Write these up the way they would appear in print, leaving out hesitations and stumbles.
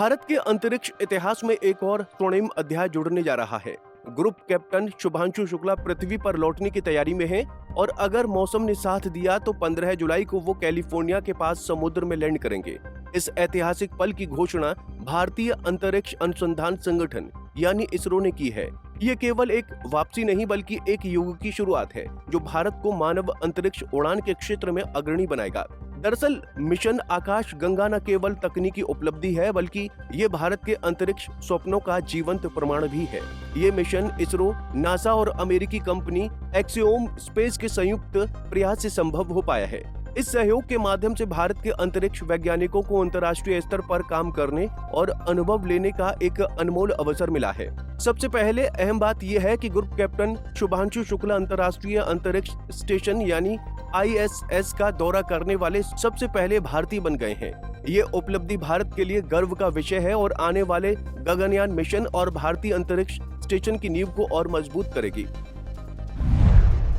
भारत के अंतरिक्ष इतिहास में एक और स्वर्णिम अध्याय जुड़ने जा रहा है। ग्रुप कैप्टन शुभांशु शुक्ला पृथ्वी पर लौटने की तैयारी में हैं और अगर मौसम ने साथ दिया तो 15 जुलाई को वो कैलिफोर्निया के पास समुद्र में लैंड करेंगे। इस ऐतिहासिक पल की घोषणा भारतीय अंतरिक्ष अनुसंधान संगठन यानी इसरो ने की है। ये केवल एक वापसी नहीं बल्कि एक युग की शुरुआत है जो भारत को मानव अंतरिक्ष उड़ान के क्षेत्र में अग्रणी बनाएगा। दरअसल मिशन आकाश गंगा न केवल तकनीकी उपलब्धि है बल्कि ये भारत के अंतरिक्ष स्वप्नों का जीवंत प्रमाण भी है। ये मिशन इसरो, नासा और अमेरिकी कंपनी एक्सियोम स्पेस के संयुक्त प्रयास से संभव हो पाया है। इस सहयोग के माध्यम से भारत के अंतरिक्ष वैज्ञानिकों को अंतर्राष्ट्रीय स्तर पर काम करने और अनुभव लेने का एक अनमोल अवसर मिला है। सबसे पहले अहम बात यह है कि ग्रुप कैप्टन शुभांशु शुक्ला अंतर्राष्ट्रीय अंतरिक्ष स्टेशन यानी ISS का दौरा करने वाले सबसे पहले भारतीय बन गए हैं। ये उपलब्धि भारत के लिए गर्व का विषय है और आने वाले गगनयान मिशन और भारतीय अंतरिक्ष स्टेशन की नींव को और मजबूत करेगी।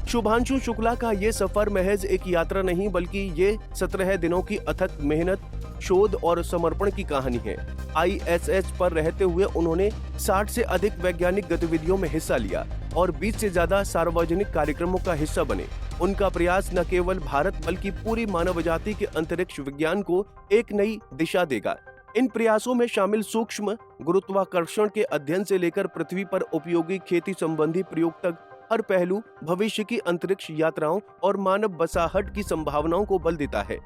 शुभांशु शुक्ला का ये सफर महज एक यात्रा नहीं बल्कि ये 17 दिनों की अथक मेहनत, शोध और समर्पण की कहानी है। ISS पर रहते हुए उन्होंने 60 से अधिक वैज्ञानिक गतिविधियों में हिस्सा लिया और 20 से ज्यादा सार्वजनिक कार्यक्रमों का हिस्सा बने। उनका प्रयास न केवल भारत बल्कि पूरी मानव जाति के अंतरिक्ष विज्ञान को एक नई दिशा देगा। इन प्रयासों में शामिल सूक्ष्म गुरुत्वाकर्षण के अध्ययन से लेकर पृथ्वी पर उपयोगी खेती संबंधी प्रयोग तक हर पहलू भविष्य की अंतरिक्ष यात्राओं और मानव बसाहट की संभावनाओं को बल देता है।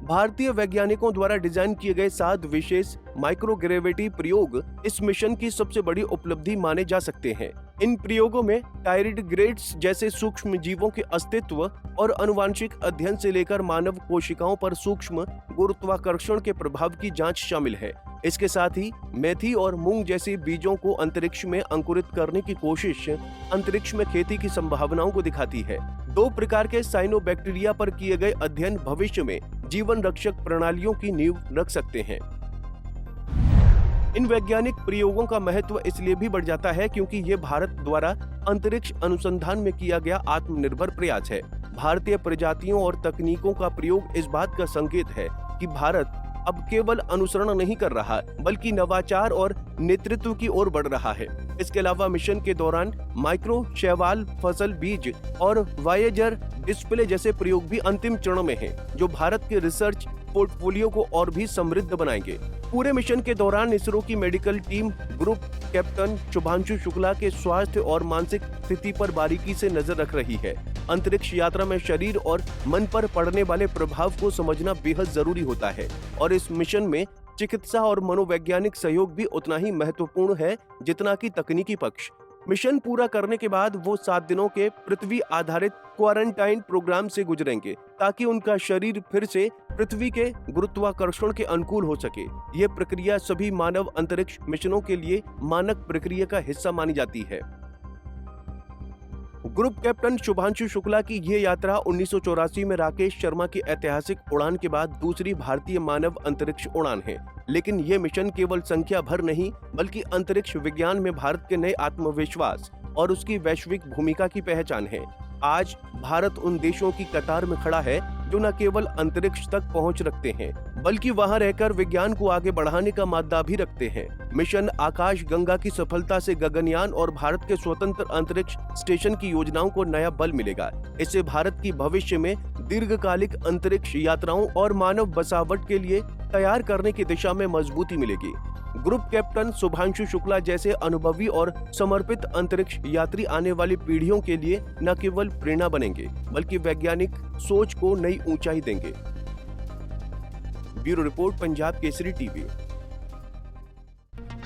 भारतीय वैज्ञानिकों द्वारा डिजाइन किए गए 7 विशेष माइक्रोग्रेविटी प्रयोग इस मिशन की सबसे बड़ी उपलब्धि माने जा सकते हैं। इन प्रयोगों में टायरिडग्रेड्स जैसे सूक्ष्म जीवों के अस्तित्व और आनुवंशिक अध्ययन से लेकर मानव कोशिकाओं पर सूक्ष्म गुरुत्वाकर्षण के प्रभाव की जांच शामिल है। इसके साथ ही मेथी और मूंग जैसे बीजों को अंतरिक्ष में अंकुरित करने की कोशिश अंतरिक्ष में खेती की संभावनाओं को दिखाती है। 2 प्रकार के साइनोबैक्टीरिया पर किए गए अध्ययन भविष्य में जीवन रक्षक प्रणालियों की नींव रख सकते हैं। इन वैज्ञानिक प्रयोगों का महत्व इसलिए भी बढ़ जाता है क्योंकि ये भारत द्वारा अंतरिक्ष अनुसंधान में किया गया आत्मनिर्भर प्रयास है। भारतीय प्रजातियों और तकनीकों का प्रयोग इस बात का संकेत है कि भारत अब केवल अनुसरण नहीं कर रहा बल्कि नवाचार और नेतृत्व की ओर बढ़ रहा है। इसके अलावा मिशन के दौरान माइक्रो शैवाल फसल बीज और वायेजर डिस्प्ले जैसे प्रयोग भी अंतिम चरण में हैं, जो भारत के रिसर्च पोर्टफोलियो को और भी समृद्ध बनाएंगे। पूरे मिशन के दौरान इसरो की medical team group captain Shubhanshu Shukla के स्वास्थ्य और मानसिक स्थिति पर बारीकी से नजर रख रही है। अंतरिक्ष यात्रा में शरीर और मन पर पड़ने वाले प्रभाव को समझना बेहद जरूरी होता है और इस मिशन में चिकित्सा और मनोवैज्ञानिक सहयोग भी उतना ही महत्वपूर्ण है जितना कि तकनीकी पक्ष। मिशन पूरा करने के बाद वो 7 दिनों के पृथ्वी आधारित क्वारंटाइन प्रोग्राम से गुजरेंगे ताकि उनका शरीर फिर से पृथ्वी के गुरुत्वाकर्षण के अनुकूल हो सके। ये प्रक्रिया सभी मानव अंतरिक्ष मिशनों के लिए मानक प्रक्रिया का हिस्सा मानी जाती है। ग्रुप कैप्टन शुभांशु शुक्ला की ये यात्रा 1984 में राकेश शर्मा की ऐतिहासिक उड़ान के बाद दूसरी भारतीय मानव अंतरिक्ष उड़ान है। लेकिन ये मिशन केवल संख्या भर नहीं बल्कि अंतरिक्ष विज्ञान में भारत के नए आत्मविश्वास और उसकी वैश्विक भूमिका की पहचान है। आज भारत उन देशों की कतार में खड़ा है जो न केवल अंतरिक्ष तक पहुंच रखते हैं बल्कि वहां रहकर विज्ञान को आगे बढ़ाने का मादा भी रखते हैं। मिशन आकाश गंगा की सफलता से गगनयान और भारत के स्वतंत्र अंतरिक्ष स्टेशन की योजनाओं को नया बल मिलेगा। इससे भारत की भविष्य में दीर्घकालिक अंतरिक्ष यात्राओं और मानव बसावट के लिए तैयार करने की दिशा में मजबूती मिलेगी। ग्रुप कैप्टन शुभांशु शुक्ला जैसे अनुभवी और समर्पित अंतरिक्ष यात्री आने वाली पीढ़ियों के लिए न केवल प्रेरणा बनेंगे बल्कि वैज्ञानिक सोच को नई ऊंचाई देंगे। Bureau report, Punjab Kesari TV.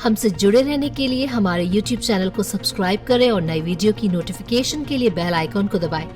हमसे जुड़े रहने के लिए हमारे YouTube चैनल को सब्सक्राइब करें और नई वीडियो की नोटिफिकेशन के लिए बेल आइकॉन को दबाएं।